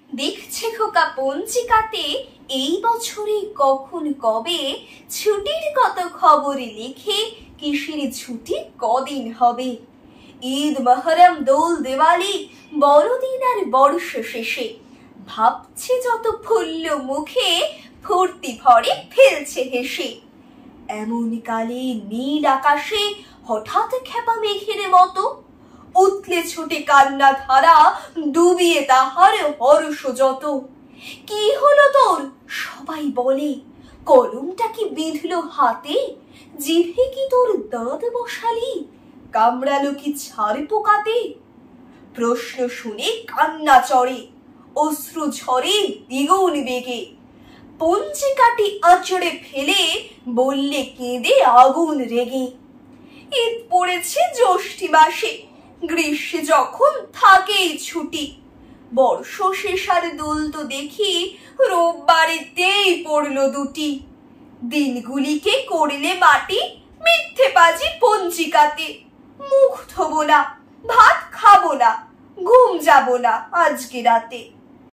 দেখছে খোকা পঞ্জিকাতে এই বছরে কখন কবে ছুটির কত খবর লিখে কিসের ছুটি কদিন হবে। ঈদ, মহরম, দোল, দিওয়ালি, বড়দিন আর বর্ষ শেষে ভাবছে যত ফুল্ল মুখে ফুর্তি ভরে ফেলছে হেসে। এমন কালে নীল আকাশে হঠাৎ খেপা মেঘের মতো উতলে ছুটে কান্না ধারা ডুবিয়ে তাহার হর্ষ যত। কি হলো তোর? সবাই বলে, কলমটা কি বিঁধলো হাতে? জিভে কি তোর দাঁত বসালি? কামড়ালো কি ছাড় পোকাতে? প্রশ্ন শুনে কান্না চড়ে, অশ্রু ঝরে দ্বিগুণ বেগে। পঞ্জিকাটি আঁচড়ে ফেলে বললে কেঁদে আগুন রেগে। ঈদ পড়েছে জ্যৈষ্ঠী মাসে, গ্রীষ্মে যখন থাকেই ছুটি। বর্ষ শেষ আর দোল তো দেখি রোববারেতেই পড়লো দুটি। দিনগুলিকে করলে মাটি মিথ্যে বাজি পঞ্জিকাতে। মুখ ধোবো না, ভাত খাবো না, ঘুম যাবো না আজকে রাতে।